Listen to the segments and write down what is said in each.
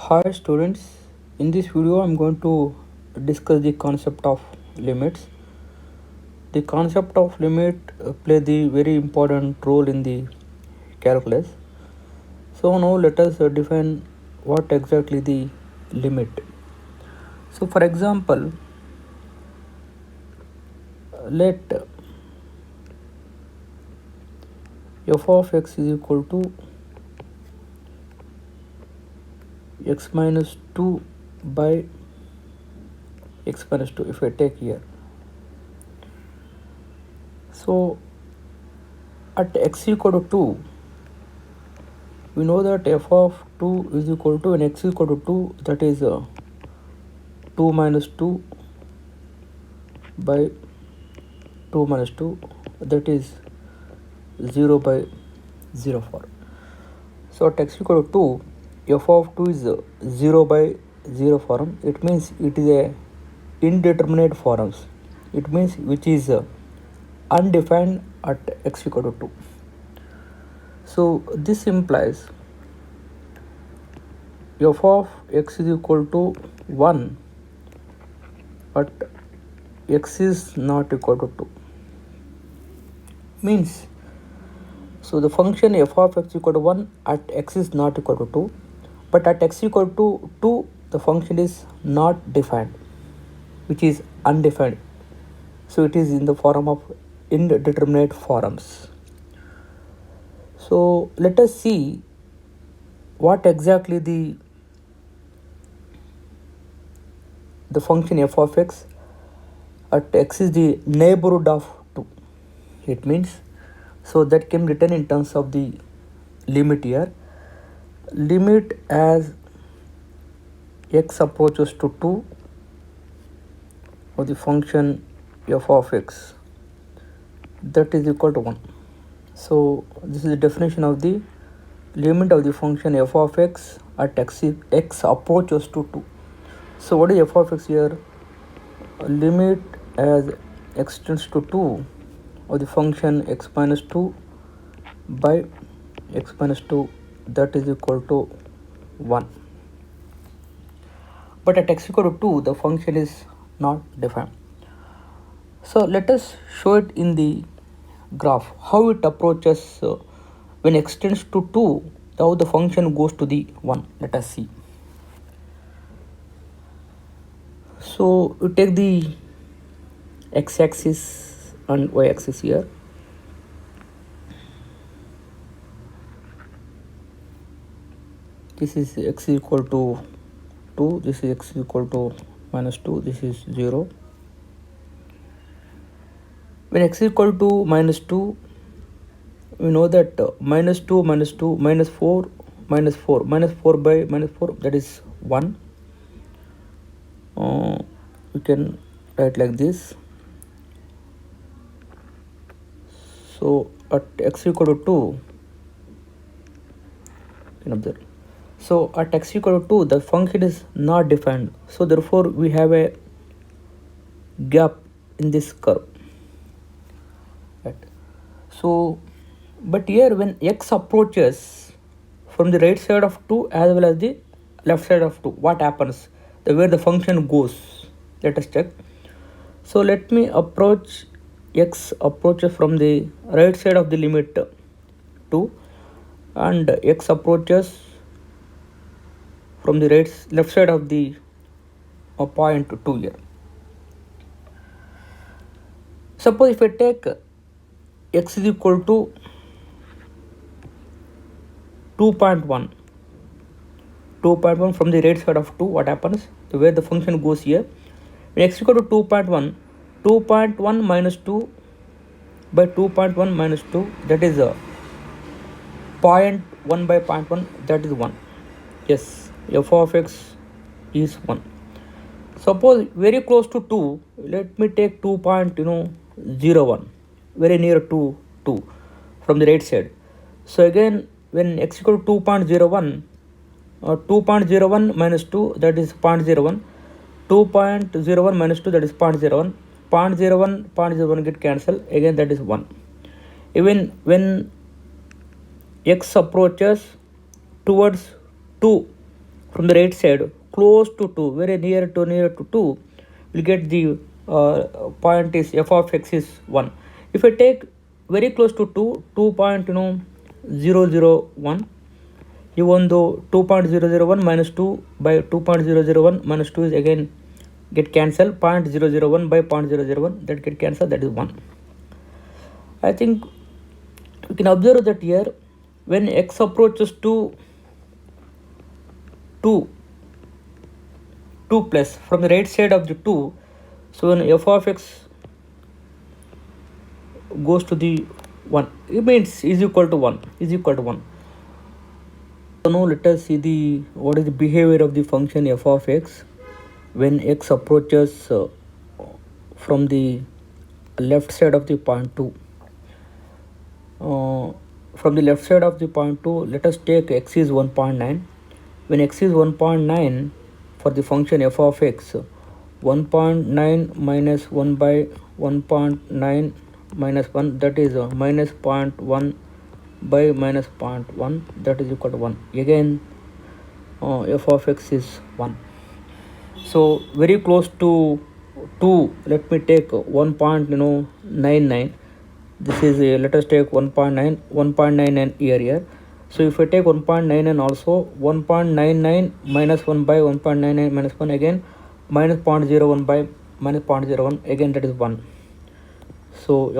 Hi students, in this video I'm going to discuss the concept of limits. The concept of limit play the very important role in the calculus. So now let us define what exactly the limit. So for example, let f of x is equal to x minus 2 by x minus 2 if I take here. So at x equal to 2, we know that f of 2 is equal to, when x is equal to 2, that is 2 minus 2 by 2 minus 2, that is 0 by 0 4. So at x equal to 2, f of 2 is 0 by 0 form. It means it is a indeterminate forms. It means which is undefined at x equal to 2. So this implies f of x is equal to 1 but x is not equal to 2. Means, so the function f of x equal to 1 at x is not equal to 2, but at x equal to 2 the function is not defined, which is undefined. So it is in the form of indeterminate forms. So let us see what exactly the function f of x at x is the neighborhood of 2. It means, so that can be written in terms of the limit here. Limit as x approaches to 2 of the function f of x, that is equal to 1. So this is the definition of the limit of the function f of x at x approaches to 2. So what is f of x here? Limit as x tends to 2 of the function x minus 2 by x minus 2, that is equal to 1. But at x equal to 2 the function is not defined. So let us show it in the graph how it approaches when x tends to 2, how the function goes to the 1. Let us see. So we take the x-axis and y-axis here. This is x equal to 2, this is x equal to minus 2, this is 0. When x equal to minus 2, we know that minus 2 minus 2 minus 4 minus 4 minus 4 by minus 4, that is 1. We can write like this. So at x equal to 2, you can observe. So at x equal to 2 the function is not defined, so therefore we have a gap in this curve, right? So but here when x approaches from the right side of 2 as well as the left side of 2, what happens, where the function goes, let us check. So let me approach x approaches from the right side of the limit 2 and x approaches from the left side of the point 2 here. Suppose if I take x is equal to 2.1 from the right side of 2, what happens, where the function goes here, when x equal to 2.1 minus 2 by 2.1 minus 2, that is 0.1 by 0.1, that is 1. Yes, f of x is 1. Suppose very close to 2, let me take 2.01, very near to 2 from the right side. So again when x equal to 2.01, 2.01 minus 2, that is 0.01, 2.01 minus 2, that is 0.01, 0.01 get cancelled, again that is 1. Even when x approaches towards 2 from the right side close to 2, very near to 2, we'll get the point is f of x is 1. If I take very close to 2.001, even though 2.001 minus 2 by 2.001 minus 2 is again get cancelled, 0.001 by 0.001 that get cancelled, that is 1. I think we can observe that here when x approaches to 2 plus from the right side of the 2, so when f of x goes to the 1, it means is equal to 1. So now let us see what is the behavior of the function f of x when x approaches from the left side of the point 2. From the left side of the point 2, let us take x is 1.9. When x is 1.9, for the function f of x, 1.9 minus 1 by 1.9 minus 1, that is minus 0.1 by minus 0.1, that is equal to 1. Again f of x is 1. So very close to 2, let me take 1.99. This is let us take 1.99 here. So if I take 1.99 also, 1.99 minus 1 by 1.99 minus 1, again minus 0.01 by minus 0.01, again that is 1. So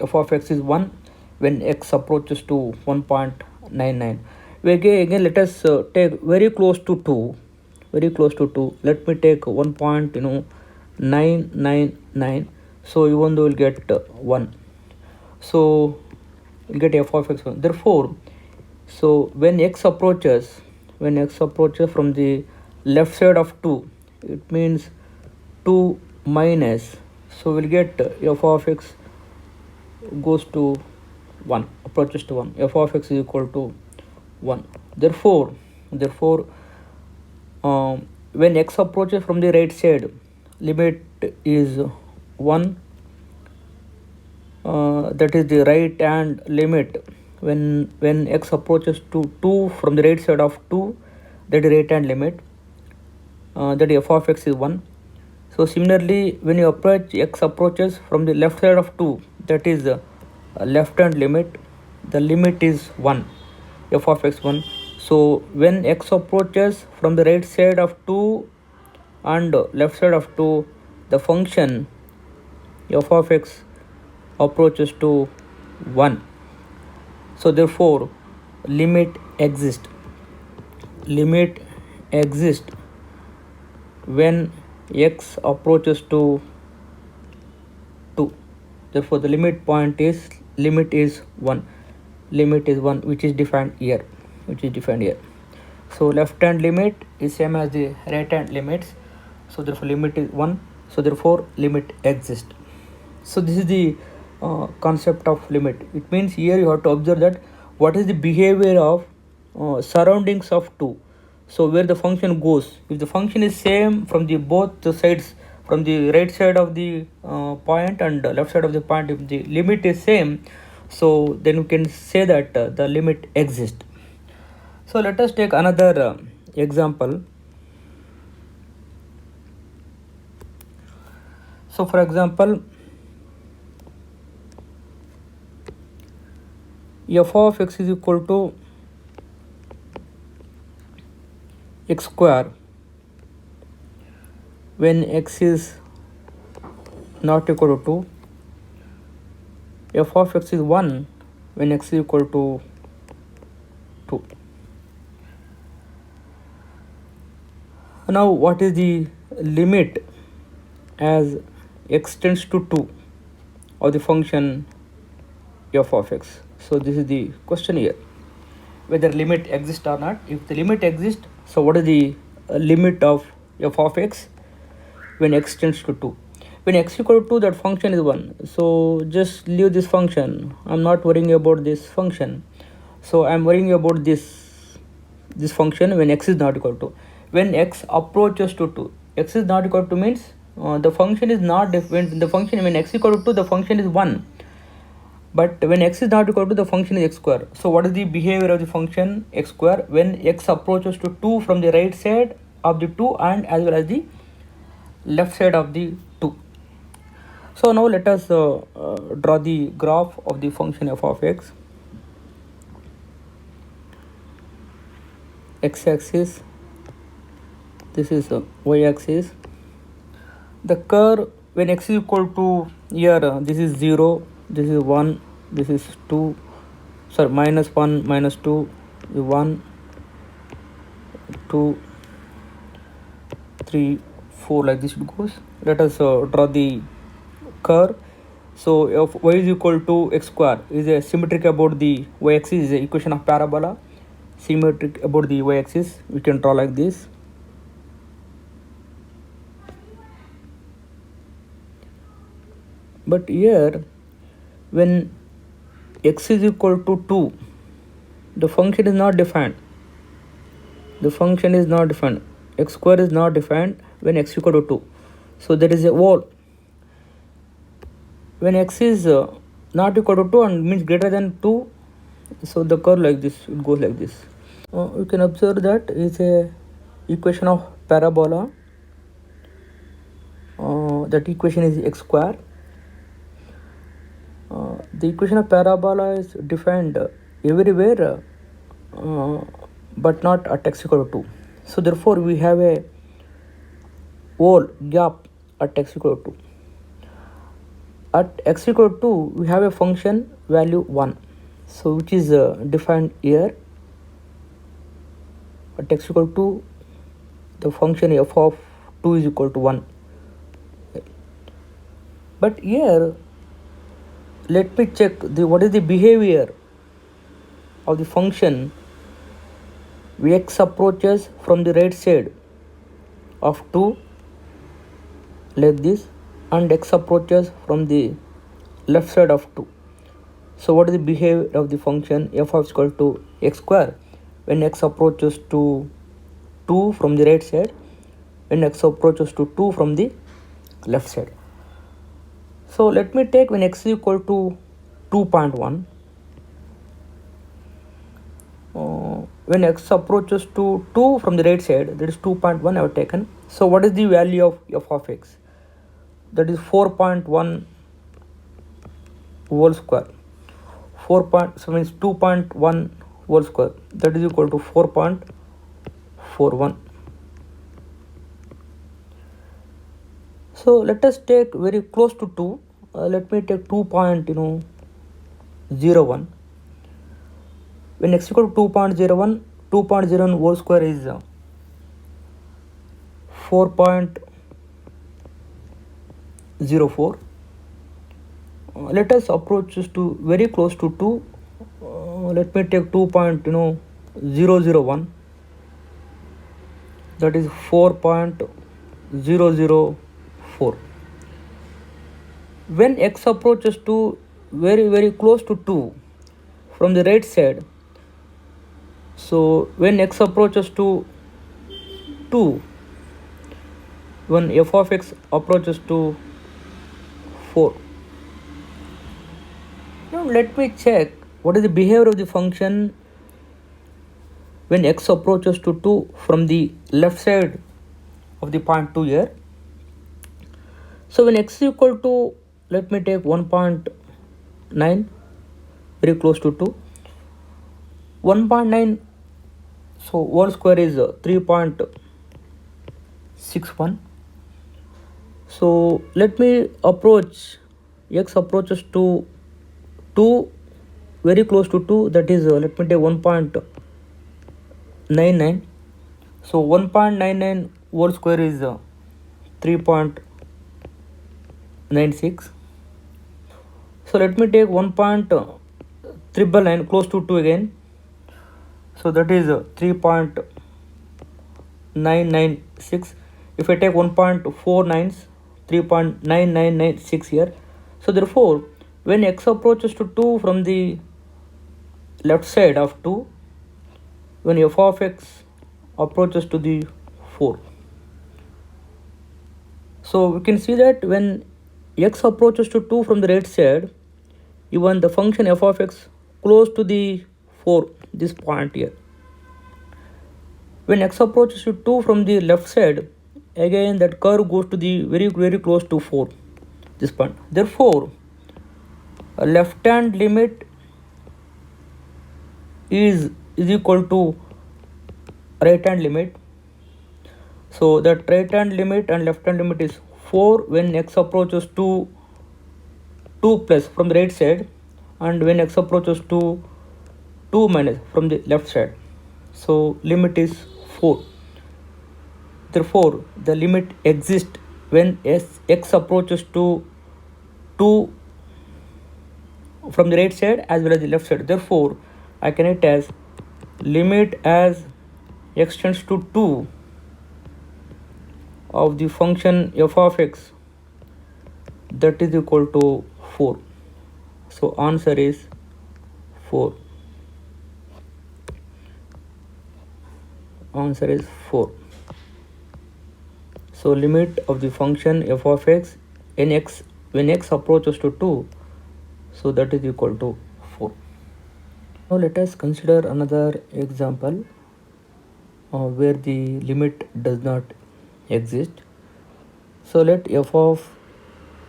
f of x is 1 when x approaches to 1.99. Again let us take very close to 2. Let me take 1.999. So even though we'll get 1. So we'll get f of x 1. Therefore, so when x approaches from the left side of 2, it means 2 minus, so we'll get f of x goes to 1, approaches to 1. F of x is equal to 1. Therefore when x approaches from the right side, limit is 1. That is the right hand limit. When x approaches to 2 from the right side of 2, that is right hand limit, that f of x is 1. So similarly, when you approach x approaches from the left side of 2, that is left hand limit, the limit is 1, f of x 1. So when x approaches from the right side of 2 and left side of 2, the function f of x approaches to 1. So therefore limit exists when x approaches to 2. Therefore the limit is 1, which is defined here. So left hand limit is same as the right hand limits, so therefore limit is 1, so therefore limit exists. So this is the concept of limit. It means here you have to observe that what is the behavior of surroundings of 2. So where the function goes, if the function is same from the both the sides, from the right side of the point and left side of the point, if the limit is same, so then we can say that the limit exists. So let us take another example. So for example, f of x is equal to x square when x is not equal to 2. F of x is 1 when x is equal to 2. Now what is the limit as x tends to 2 of the function f of x? So this is the question here, whether limit exists or not. If the limit exists, so what is the limit of f of x when x tends to 2? When x equal to 2, that function is 1. So just leave this function. I'm not worrying about this function. So I'm worrying about this function when x is not equal to. When x approaches to 2, x is not equal to means the function is not when x equal to 2, the function is 1. But when x is not equal to, the function is x square. So what is the behavior of the function x square when x approaches to 2 from the right side of the 2 and as well as the left side of the 2? So now let us draw the graph of the function f of x. X-axis, this is y-axis. The curve when x is equal to, here this is 0, this is 1, this is 2, sorry, minus 1, minus 2, 1, 2, 3, 4, like this it goes. Let us draw the curve. So if y is equal to x square is a symmetric about the y-axis, is the equation of parabola, symmetric about the y-axis, we can draw like this. But here when x is equal to 2, the function is not defined. The function is not defined. X square is not defined when x equal to 2. So there is a wall. When x is not equal to 2 and means greater than 2, so the curve like this, it goes like this. You can observe that is a equation of parabola. That equation is x square. The equation of parabola is defined everywhere, but not at x equal to 2. So therefore we have a wall gap at x equal to 2. At x equal to 2 we have a function value 1, so which is defined here. At x equal to 2 the function f of 2 is equal to 1. But here let me check what is the behavior of the function when x approaches from the right side of 2 like this and x approaches from the left side of 2. So what is the behavior of the function f of equal to x square when x approaches to 2 from the right side, when x approaches to 2 from the left side? So let me take when x is equal to 2.1. When x approaches to 2 from the right side, that is 2.1 I have taken. So what is the value of f of x? That is 4.1 whole square. 4. So means 2.1 whole square, that is equal to 4.41. So let us take very close to 2. Let me take 2.01. When x equal to 2.01, 2.01 whole square is 4.04. Let us approach to very close to 2. Let me take 2.001. That is 4.004. When x approaches to very close to 2 from the right side, so when x approaches to 2, when f of x approaches to 4. Now let me check what is the behavior of the function when x approaches to 2 from the left side of the point 2 here. So when x is equal to, let me take 1.9, very close to 2. 1.9, so whole square is 3.61. So let me approach, x approaches to 2, very close to 2, that is let me take 1.99. So 1.99 whole square is 3.96. So let me take 1.999 close to 2 again. So that is 3.996. If I take 1.49, 3.9996 here. So therefore when x approaches to 2 from the left side of 2, when f of x approaches to the 4. So we can see that when x approaches to 2 from the right side, even the function f of x close to the 4, this point here. When x approaches to 2 from the left side, again that curve goes to the very close to 4, this point. Therefore, a left hand limit is equal to right hand limit. So that right hand limit and left hand limit is 4 when x approaches to 2 plus from the right side, and when x approaches to 2 minus from the left side. So limit is 4. Therefore, the limit exists when x approaches to 2 from the right side as well as the left side. Therefore, I can write as limit as x tends to 2 of the function f of x, that is equal to 4. So answer is 4. Answer is 4. So limit of the function f of x in x when x approaches to 2, so that is equal to 4. Now let us consider another example where the limit does not exist. So let f of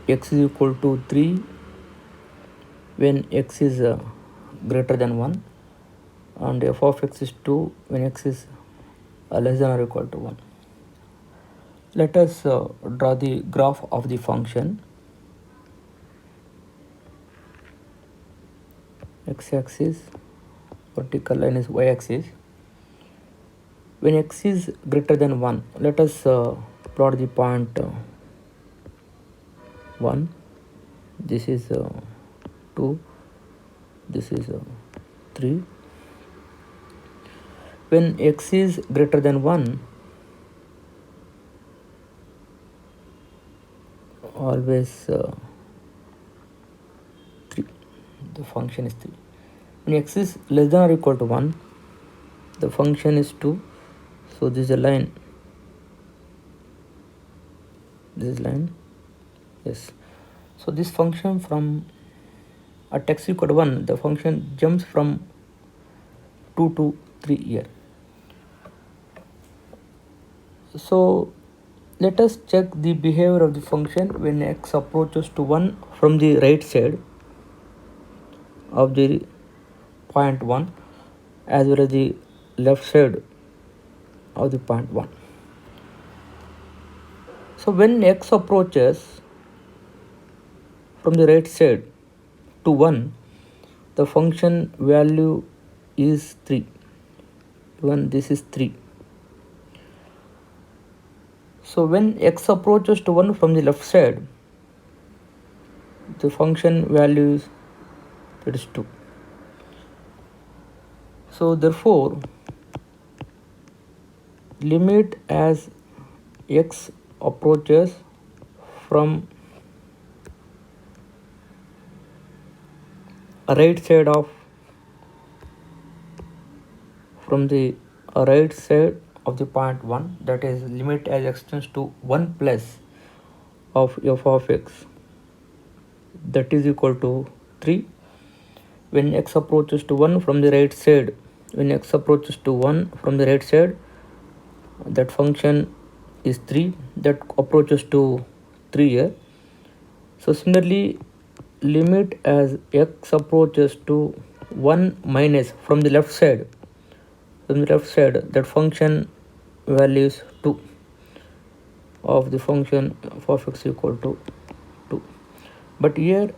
x is equal to 3 when x is greater than 1, and f of x is 2 when x is less than or equal to 1. Let us draw the graph of the function. X-axis, vertical line is y-axis. When x is greater than 1, let us plot the point 1. This is 2. This is 3. When x is greater than 1, always 3. The function is 3. When x is less than or equal to 1, the function is 2. So this is a line. This is line. Yes. So this function from at x equal to 1, the function jumps from 2 to 3 here. So let us check the behavior of the function when x approaches to 1 from the right side of the point 1 as well as the left side of the point 1. So when x approaches from the right side to 1, the function value is 3. Even this is 3. So when x approaches to 1 from the left side, the function value is 2. So therefore, limit as x approaches from right side of the point 1, that is limit as x tends to 1 plus of f of x, that is equal to 3. When x approaches to 1 from the right side, that function is 3, that approaches to 3 here. So similarly, limit as x approaches to 1 minus from the left side, that function value is 2 of the function f of x equal to 2. But here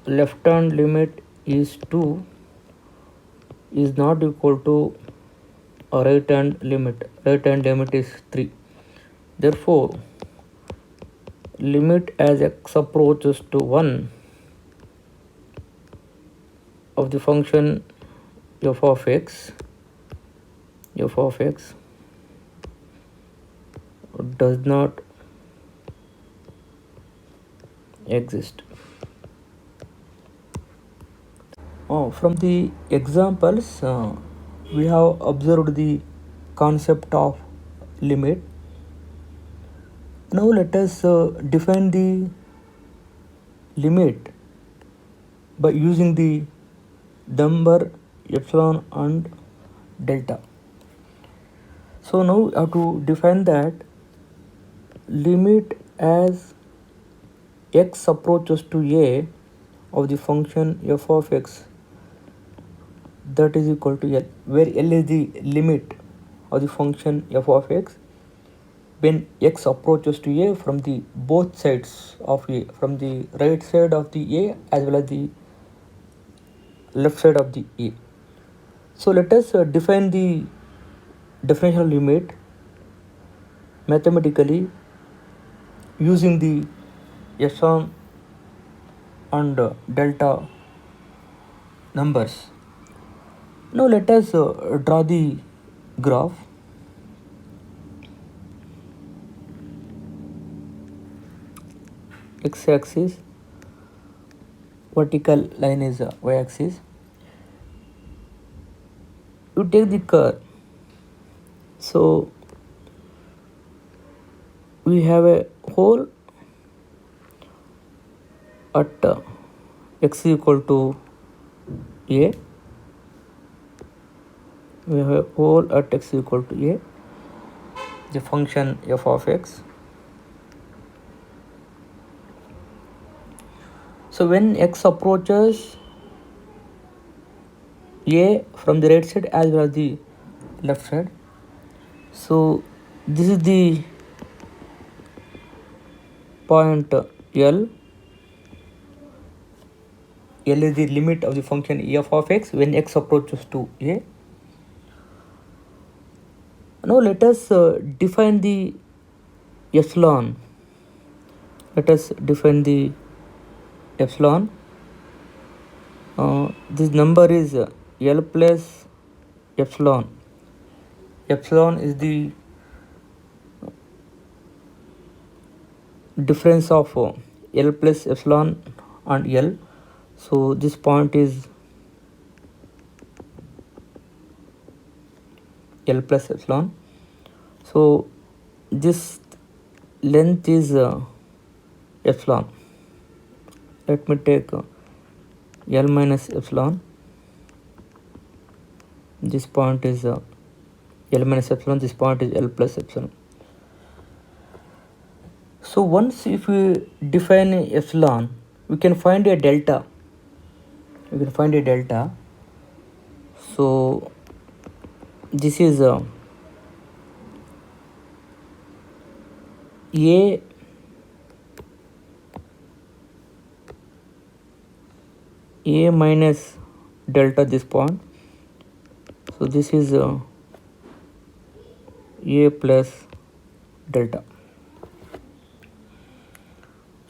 left hand limit is 2 is not equal to a right hand limit. Right hand limit is 3. Therefore, limit as x approaches to 1 of the function f of x does not exist. From the examples, we have observed the concept of limit. Now let us define the limit by using the number epsilon and delta. So now we have to define that limit as x approaches to a of the function f of x that is equal to L, where L is the limit of the function f of x when x approaches to a from the both sides of a, from the right side of the a as well as the left side of the a. So let us define the differential limit mathematically using the epsilon and delta numbers. Now let us draw the graph. X-axis, vertical line is y-axis. You take the curve. So we have a hole at x is equal to a. We have a hole at x is equal to a. The function f of x. So when x approaches a from the right side as well as the left side, so this is the point L. L is the limit of the function f of x when x approaches to a. Now let us define the epsilon. Let us define the epsilon. This number is L plus epsilon. Epsilon is the difference of L plus epsilon and L. So this point is L plus epsilon. So this length is epsilon. Let me take L minus epsilon. This point is L minus epsilon. This point is L plus epsilon. So once if we define epsilon, we can find a delta. We can find a delta. So this is a minus delta this point. So this is a plus delta.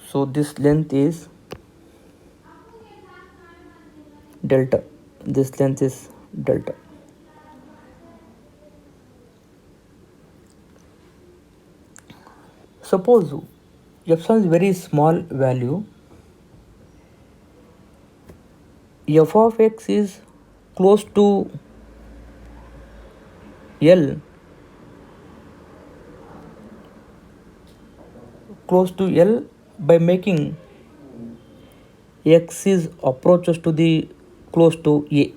So this length is delta. This length is delta. Suppose epsilon is very small value. F of x is close to L. Close to L by making x is approaches to the close to a.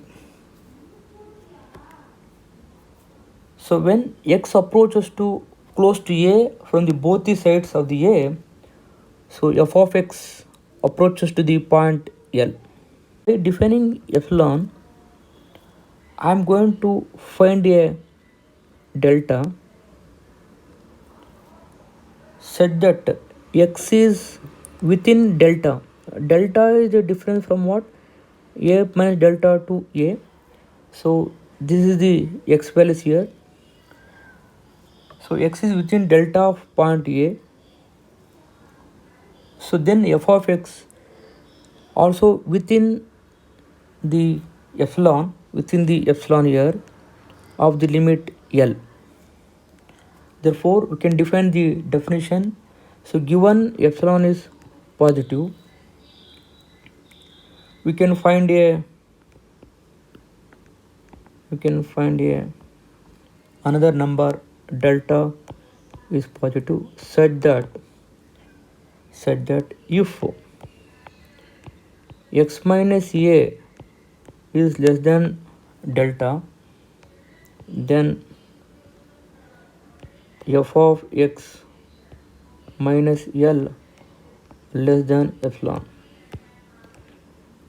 So when x approaches to close to a from the both the sides of the a, so f of x approaches to the point L. By defining epsilon, I am going to find a delta such that x is within delta. Delta is the difference from what? A minus delta to a. So this is the x values here. So x is within delta of point a. So then f of x also within the epsilon here of the limit L. Therefore we can define the definition. So given epsilon is positive, we can find another number delta is positive such that x minus a is less than delta, then f of x minus L less than epsilon.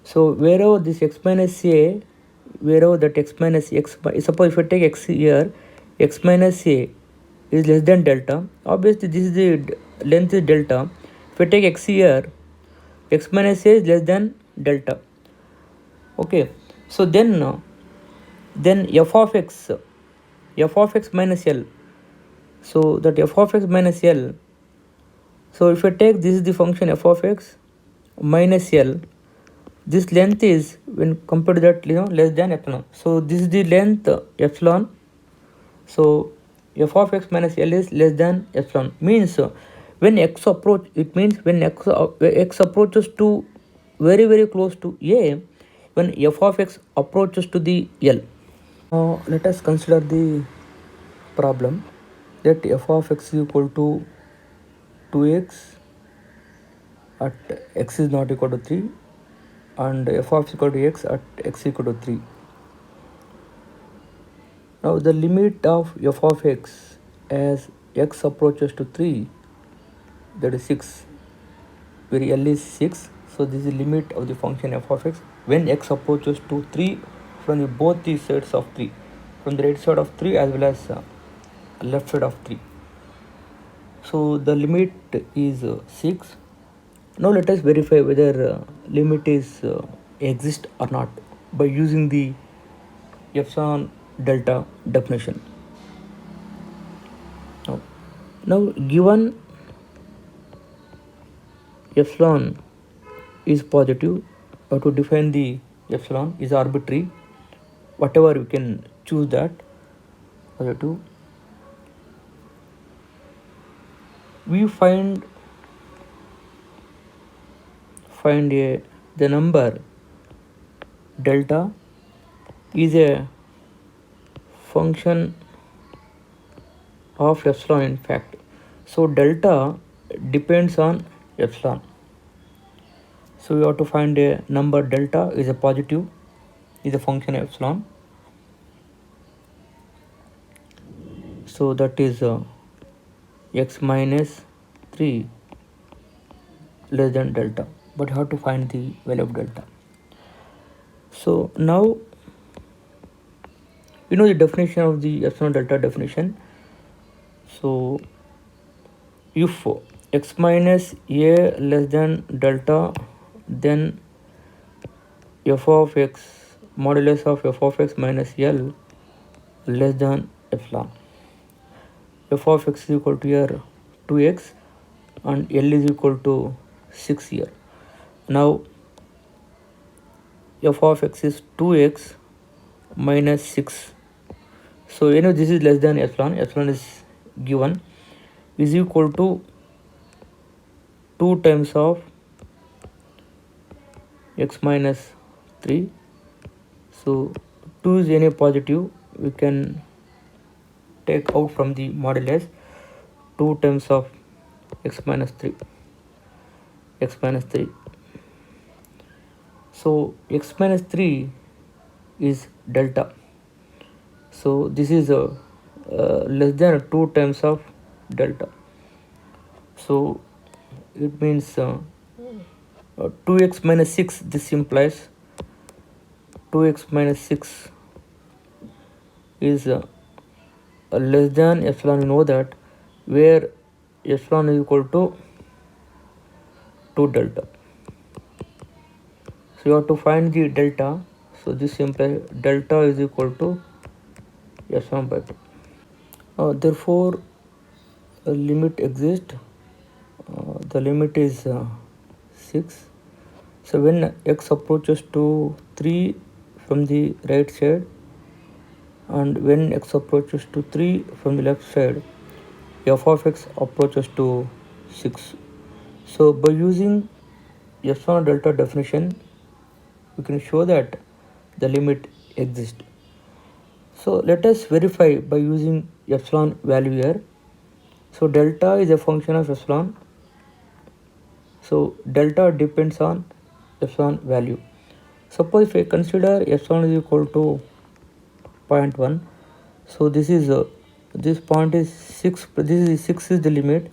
So wherever this x minus a, wherever that x minus x, suppose if I take x here, x minus a is less than delta, obviously this is the length is delta. If I take x here, x minus a is less than delta. Okay, so then f of x minus L, so that f of x minus L, so if I take this is the function f of x minus L, this length is when compared to that less than epsilon, so this is the length epsilon, so f of x minus L is less than epsilon, means when x approach, it means when x approaches to very close to a, when f of x approaches to the L. Now let us consider the problem that f of x is equal to 2x at x is not equal to 3 and f of x equal to x at x equal to 3. Now the limit of f of x as x approaches to 3, that is 6, where L is 6, so this is the limit of the function f of x when x approaches to 3 from both the sides of 3, from the right side of 3 as well as left side of 3. So the limit is 6. Now let us verify whether limit is exist or not by using the epsilon delta definition. Now given epsilon is positive, to define the epsilon is arbitrary, whatever we can choose that positive. We find the number delta is a function of epsilon in fact. So delta depends on epsilon. So we have to find a number delta is a positive, is a function of epsilon. So that is x minus 3 less than delta, but how to find the value of delta. So now you know the definition of the epsilon delta definition. So if x minus a less than delta, then f of x modulus of f of x minus L less than epsilon. F of x is equal to here 2x and L is equal to 6 here. Now f of x is 2x minus 6. So this is less than epsilon. Epsilon is given is equal to 2 times of x minus 3. So 2 is any positive, we can take out from the modulus 2 times of x minus 3. So x minus 3 is delta. So this is less than 2 times of delta. So it means 2x minus 6, this implies 2x minus 6 is less than epsilon. You know that where epsilon is equal to 2 delta. So you have to find the delta. So this implies delta is equal to epsilon by 2. Therefore a limit exists. The limit is 6. So when x approaches to 3 from the right side and when x approaches to 3 from the left side, f of x approaches to 6. So by using epsilon delta definition, we can show that the limit exists. So let us verify by using epsilon value here. So delta is a function of epsilon. So delta depends on epsilon value. Suppose if I consider epsilon is equal to 0.1, so this point is 6, this is 6 is the limit,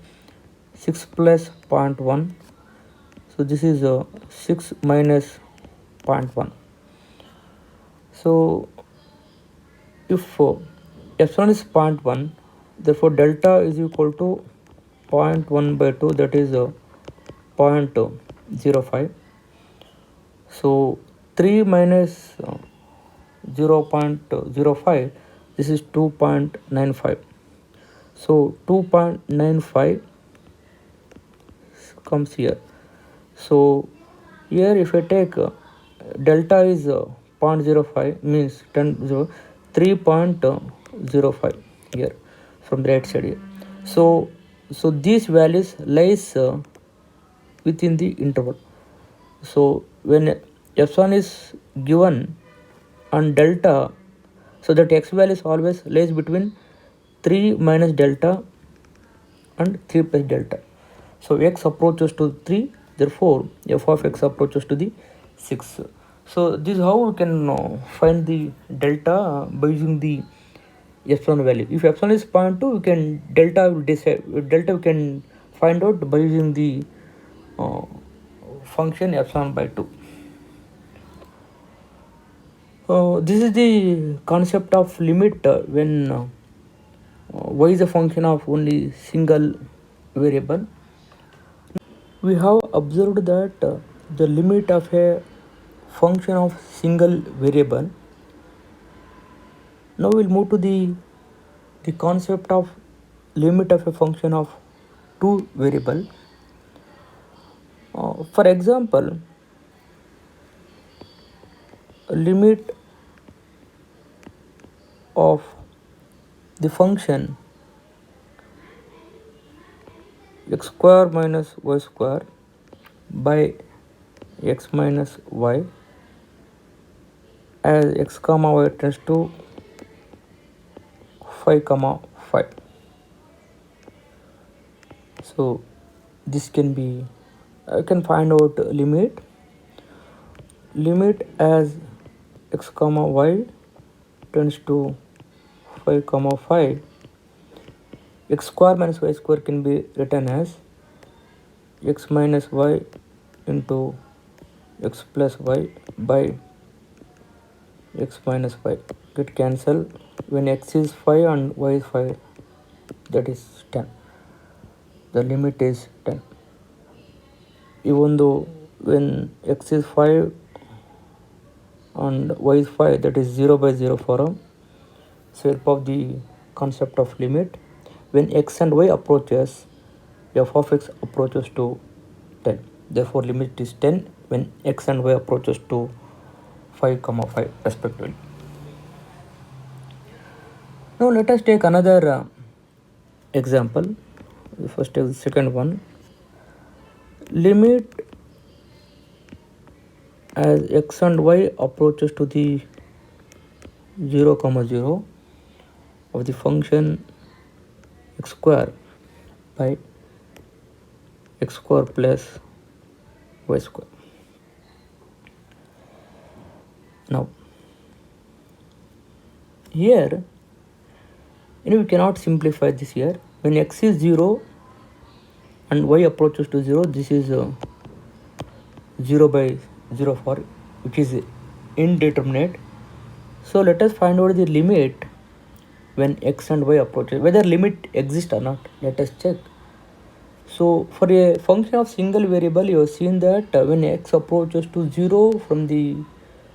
6 plus 0.1, so this is 6 minus 0.1. So if epsilon is 0.1, therefore delta is equal to 0.1 by 2, that is 0.05. So 3 minus 0.05, this is 2.95. So 2.95 comes here. So here if I take delta is 0.05, means 3.05 here from the right side here. So these values lies within the interval. So when epsilon is given and delta, so that x value is always lies between 3 minus delta and 3 plus delta. So x approaches to 3, therefore f of x approaches to the 6. So this is how we can find the delta by using the epsilon value. If epsilon is 0.2, we can delta we can find out by using the function epsilon by 2. This is the concept of limit when y is a function of only single variable. We have observed that the limit of a function of single variable. Now we'll move to the concept of limit of a function of two variable. For example, limit of the function x square minus y square by x minus y as x comma y tends to 5 comma 5. So this can be, I can find out limit as x comma y tends to 5 comma 5. X square minus y square can be written as x minus y into x plus y by x minus y. Get cancel. When x is 5 and y is 5, that is 10. The limit is 10. Even though when x is 5 and y is 5, that is 0 by 0 form. So help of the concept of limit. When x and y approaches, f of x approaches to 10. Therefore limit is 10 when x and y approaches to 5 comma 5 respectively. Now let us take another example. The first is the second one. Limit as x and y approaches to the 0 comma 0 of the function x square by x square plus y square. Now here we cannot simplify this here. When x is 0 and y approaches to 0, this is 0 by 0 for, which is indeterminate. So let us find out the limit when x and y approaches, whether limit exists or not. Let us check. So for a function of single variable, you have seen that when x approaches to 0 from the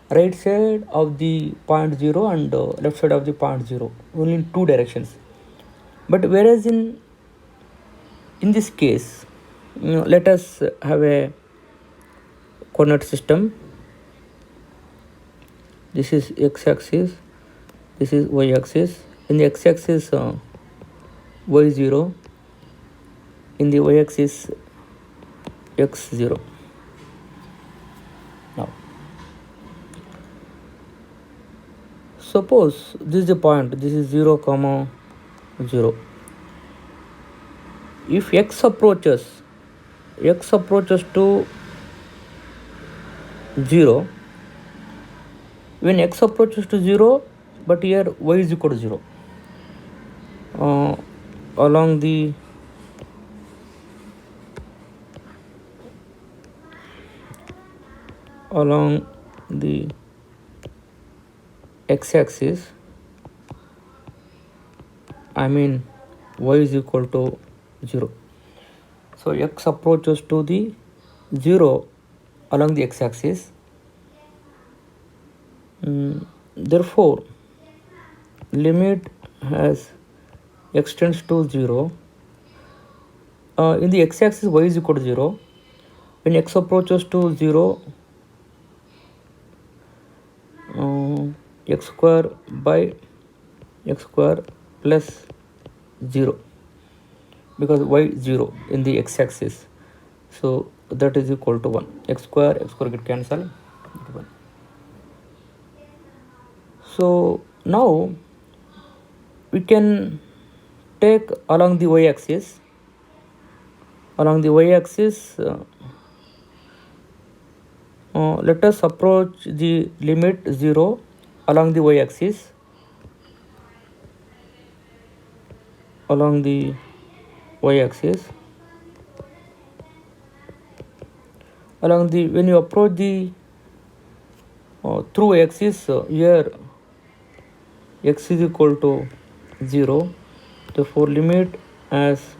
right side of the point 0 and left side of the point 0, only in two directions. But whereas in this case, let us have a coordinate system. This is x-axis, this is y-axis. In the x-axis y0, in the y-axis x0. Now suppose this is the point, this is 0 comma 0. If x approaches to 0 when x approaches to 0, but here y is equal to 0. Along the x-axis, I mean y is equal to 0. So x approaches to the 0 along the x-axis. Therefore, limit as x tends to 0. In the x-axis, y is equal to 0. When x approaches to 0, x square by x square plus 0, because y 0 in the x-axis. So that is equal to 1. X square get cancelled. So now we can take along the y-axis. Along the y-axis, let us approach the limit 0 along the y-axis. Along the y-axis, when you approach the through axis, here x is equal to 0. Therefore, limit as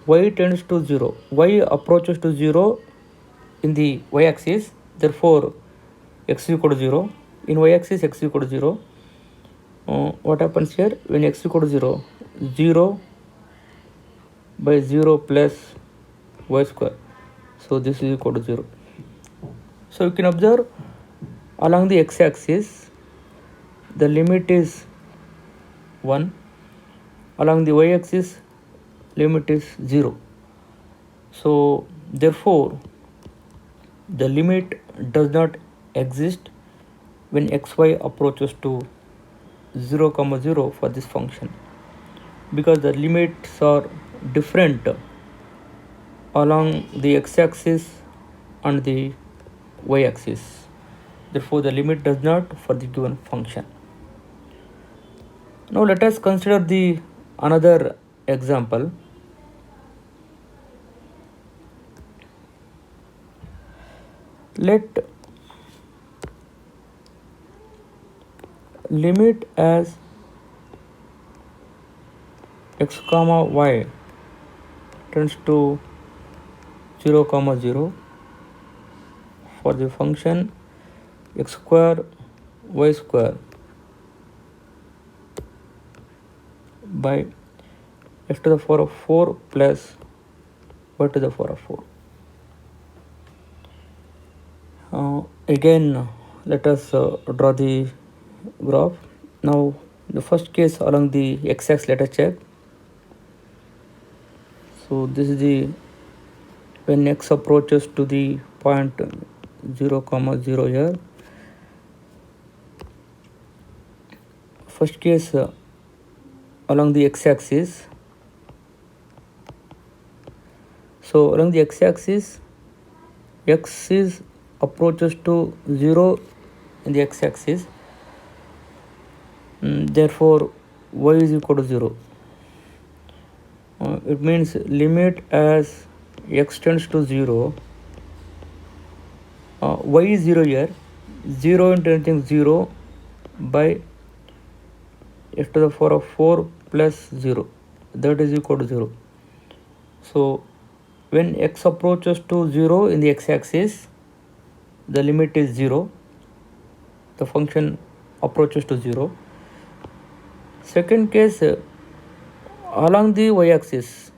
y tends to 0. Y approaches to 0 in the y-axis. Therefore, x is equal to 0. In y-axis, x is equal to 0. What happens here? When x is equal to 0, 0 by 0 plus y square. So this is equal to 0. So you can observe along the x-axis, the limit is 1. Along the y-axis, limit is 0. So therefore, the limit does not exist when xy approaches to 0, 0 for this function, because the limits are different along the x-axis and the y-axis. Therefore, the limit does not for the given function. Now let us consider the another example. Let limit as x comma y tends to 0, 0 for the function x square y square by x to the power of 4 plus y to the power of 4. Again, let us draw the graph. Now, the first case along the x-axis, let us check. So this is the when x approaches to the point 0, 0 here. First case along the x-axis. So along the x-axis, x is approaches to 0 in the x-axis. Therefore, y is equal to 0. It means limit as x tends to 0. Y is 0 here. 0 into anything 0 by x to the power of 4 plus 0. That is equal to 0. So when x approaches to 0 in the x-axis, the limit is 0. The function approaches to 0. Second case, along the y-axis,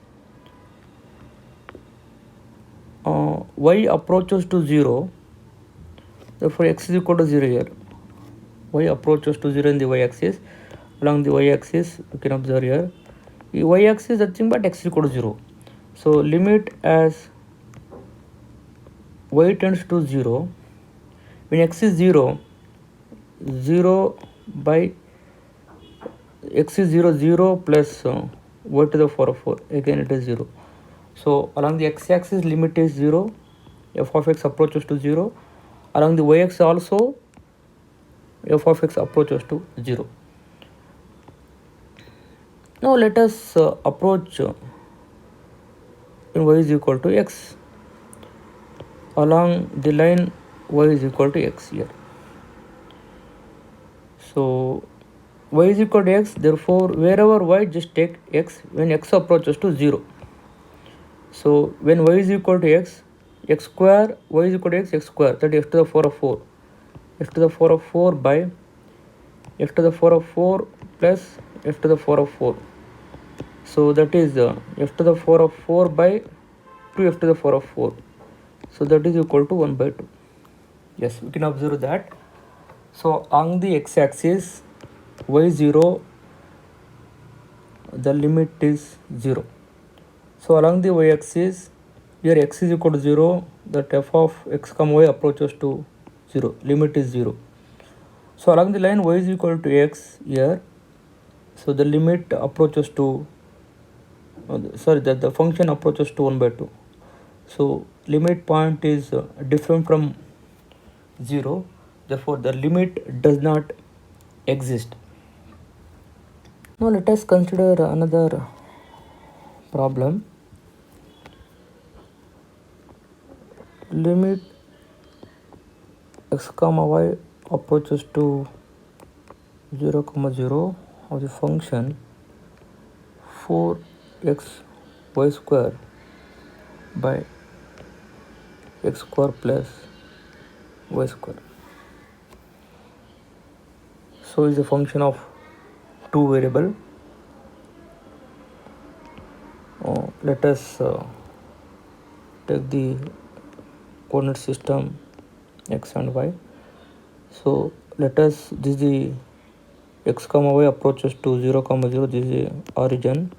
y approaches to 0. Therefore, x is equal to 0 here. Y approaches to 0 in the y-axis. Along the y-axis, you can observe here. The y-axis is nothing but x is equal to 0. So limit as y tends to 0. When x is 0, 0 by x is 0, 0 plus y to the power of 4. Again, it is 0. So along the x-axis, limit is 0. F of x approaches to 0. Along the y-axis also f of x approaches to 0. Now let us approach in y is equal to x along the line y is equal to x here. So y is equal to x, therefore wherever y, just take x when x approaches to 0. So when y is equal to x, x square, y is equal to x square, that is x to the power of 4. X to the power of 4 by x to the power of 4 plus x to the power of 4. So that is x to the power of 4 by 2x to the power of 4. So that is equal to 1 by 2. Yes, we can observe that. So on the x-axis, y0, the limit is 0. So along the y-axis, here x is equal to 0, that f of x comma y approaches to 0, limit is 0. So along the line y is equal to x here, so the limit approaches to, the function approaches to 1 by 2. So limit point is different from 0, therefore the limit does not exist. Now let us consider another problem. Limit x comma y approaches to 0 comma 0 of the function 4x y square by x square plus y square. So is a function of two variable. Let us take the coordinate system x and y. So let us, this is the x comma y approaches to 0 comma 0, this is the origin,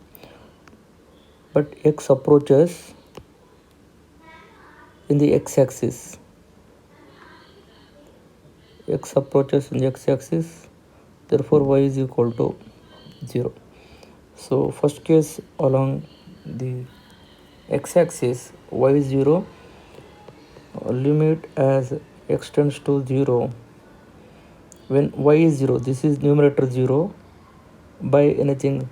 but x approaches in the x-axis. X approaches in the x-axis, therefore y is equal to 0. So first case, along the x-axis y is 0, limit as x tends to 0 when y is 0, this is numerator 0, by anything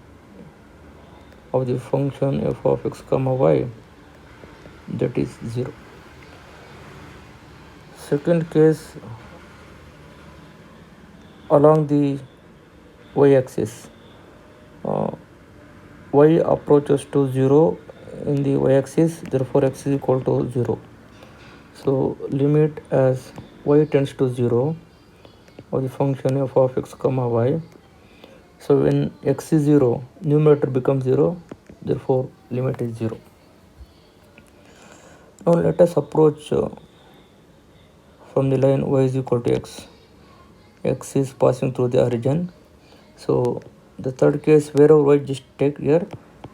of the function f of x comma y, that is 0. Second case, along the y-axis, y approaches to 0 in the y-axis, therefore x is equal to 0. So limit as y tends to 0 of the function f of x comma y. So when x is 0, numerator becomes 0, therefore limit is 0. Now let us approach from the line y is equal to x. X is passing through the origin. So the third case, wherever y, just take here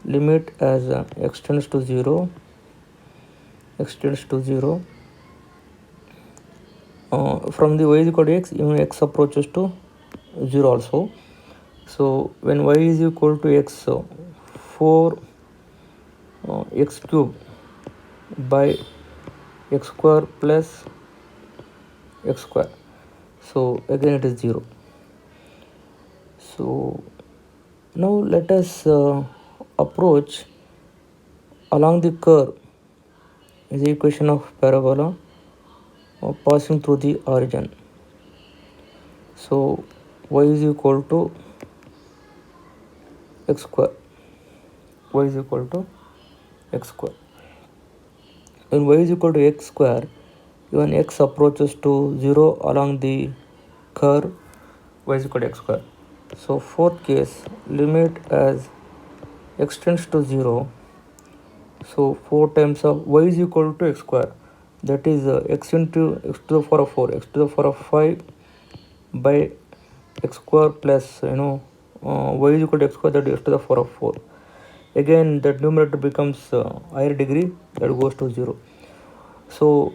limit as x tends to 0, x tends to 0. From the y is equal to x, even x approaches to 0 also. So when y is equal to x, 4 x cube by x square plus x square, so again it is 0. So now let us approach along the curve is the equation of parabola passing through the origin. So y is equal to x square, y is equal to x square. When y is equal to x square, even x approaches to 0 along the curve y is equal to x square. So fourth case, limit as x tends to 0, so 4 times of y is equal to x square, that is x into x to the power of 4, x to the power of 5 by x square plus y is equal to x square, that is x to the power of 4. Again that numerator becomes higher degree, that goes to 0. So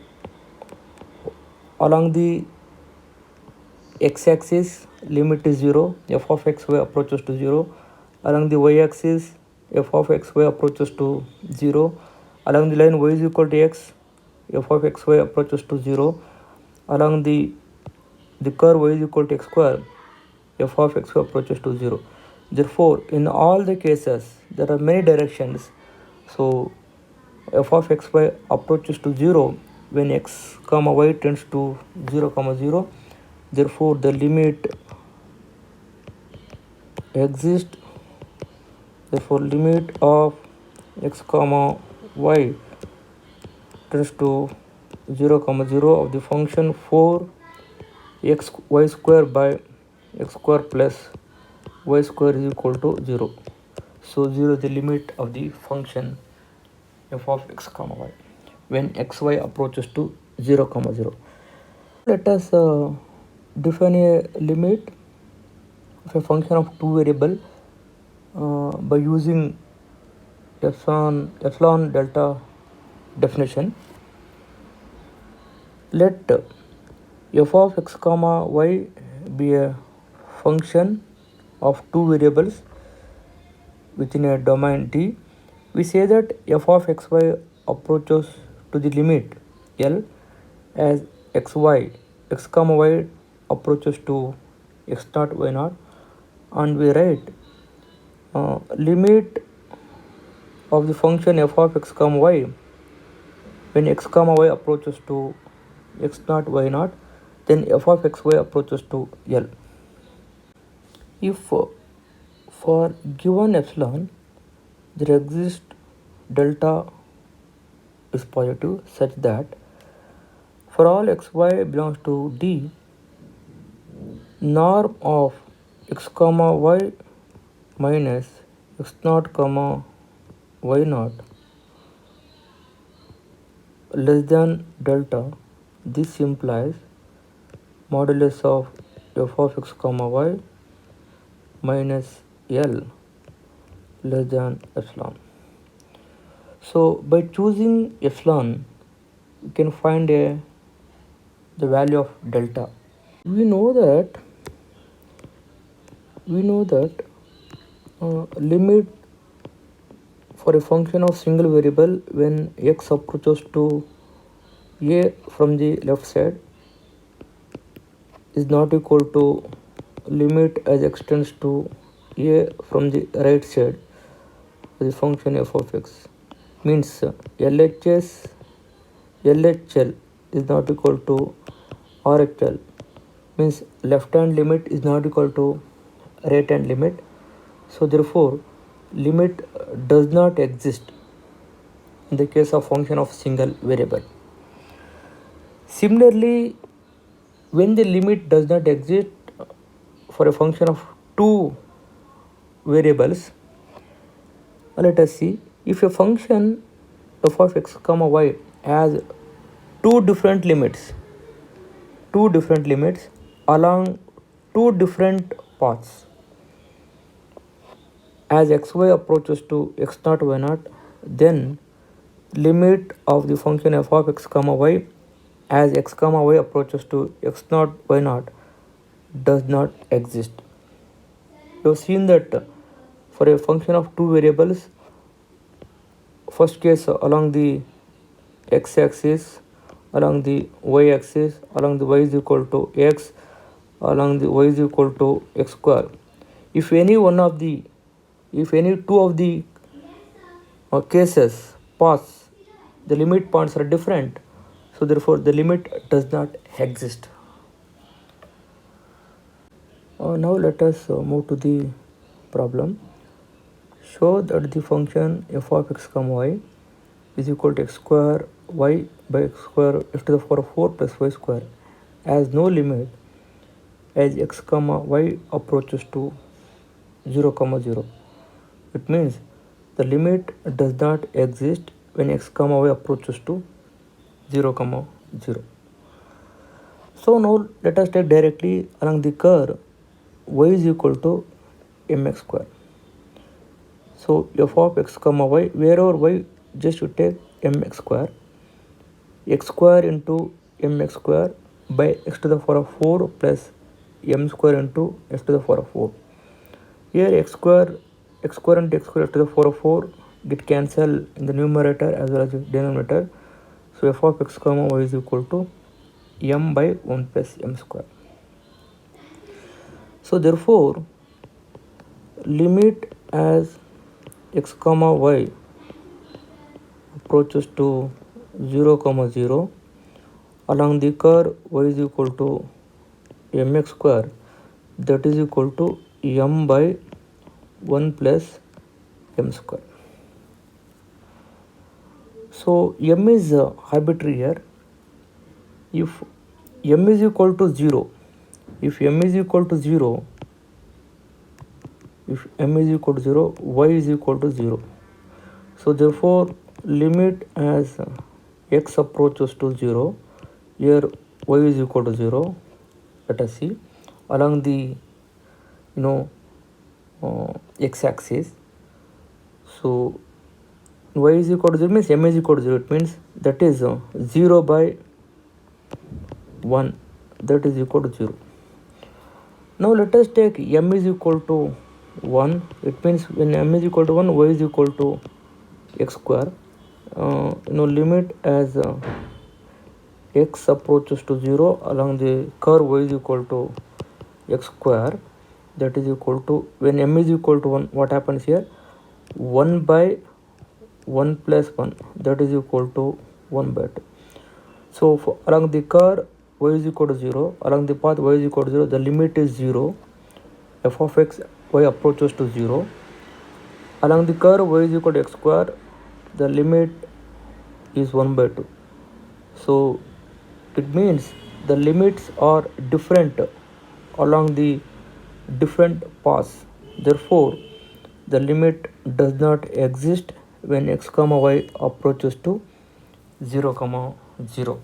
along the x-axis limit is 0, f of x y approaches to 0. Along the y-axis f of x y approaches to 0. Along the line y is equal to x, f of x y approaches to 0. along the curve y is equal to x square, f of x approaches to 0. Therefore, in all the cases, there are many directions. So, f of xy approaches to 0 when x comma y tends to 0 comma 0. Therefore, the limit exists. Therefore, limit of x comma y tends to 0 comma 0 of the function 4 x y square by x square plus y square is equal to 0. So 0 is the limit of the function f of x comma y when xy approaches to 0 comma 0. Let us define a limit of a function of two variable by using epsilon delta definition. Let f of x comma y be a function of two variables within a domain D. We say that f of xy approaches to the limit L as x comma y approaches to x naught y naught, and we write limit of the function f of x comma y when x comma y approaches to x naught y naught, then f of xy approaches to L. If for given epsilon there exists delta is positive such that for all xy belongs to D, norm of x comma y minus x naught comma y naught less than delta, this implies modulus of f of x comma y minus L less than epsilon. So by choosing epsilon, we can find the value of delta. We know that limit for a function of single variable when x approaches to a from the left side is not equal to limit as extends to a from the right side of the function f of x. Means LHL is not equal to RHL. Means left hand limit is not equal to right hand limit. So therefore limit does not exist in the case of function of single variable. Similarly, when the limit does not exist for a function of two variables, let us see if a function f of x comma y has two different limits along two different paths. As xy approaches to x naught y naught, then limit of the function f of x comma y as x comma y approaches to x naught y naught does not exist. We have seen that for a function of two variables, first case along the x-axis, along the y-axis, along the y is equal to x, along the y is equal to x square. If any two of the cases pass, the limit points are different, so therefore the limit does not exist. Now let us move to the problem. Show that the function f of x comma y is equal to x square y by x square f to the power of 4 plus y square has no limit as x comma y approaches to 0 comma 0. It means the limit does not exist when x comma y approaches to 0 comma 0. So now let us take directly along the curve y is equal to mx square. So f of x comma y, wherever y, just you take mx square into mx square by x to the power of 4 plus m square into x to the power of 4. Here x square and x square to the power of 4 get cancelled in the numerator as well as the denominator. So f of x comma y is equal to m by 1 plus m square. So therefore limit as x comma y approaches to 0 comma 0 along the curve y is equal to mx square, that is equal to m by 1 plus m square. So m is arbitrary here. If m is equal to 0, if m is equal to 0, if m is equal to 0, y is equal to 0. So therefore limit as x approaches to 0, here y is equal to 0, let us see, along the x-axis. So y is equal to 0 means m is equal to 0, it means that is 0 by 1, that is equal to 0. Now let us take m is equal to 1, it means when m is equal to 1, y is equal to x square. Limit as x approaches to 0 along the curve y is equal to x square, that is equal to, when m is equal to 1, what happens here, 1 by 1 plus 1, that is equal to 1 by 2. So along the curve y is equal to 0, along the path y is equal to 0, the limit is 0, f of x y approaches to 0. Along the curve y is equal to x square, the limit is 1 by 2. So it means the limits are different along the different paths. Therefore the limit does not exist when x comma y approaches to 0 comma 0.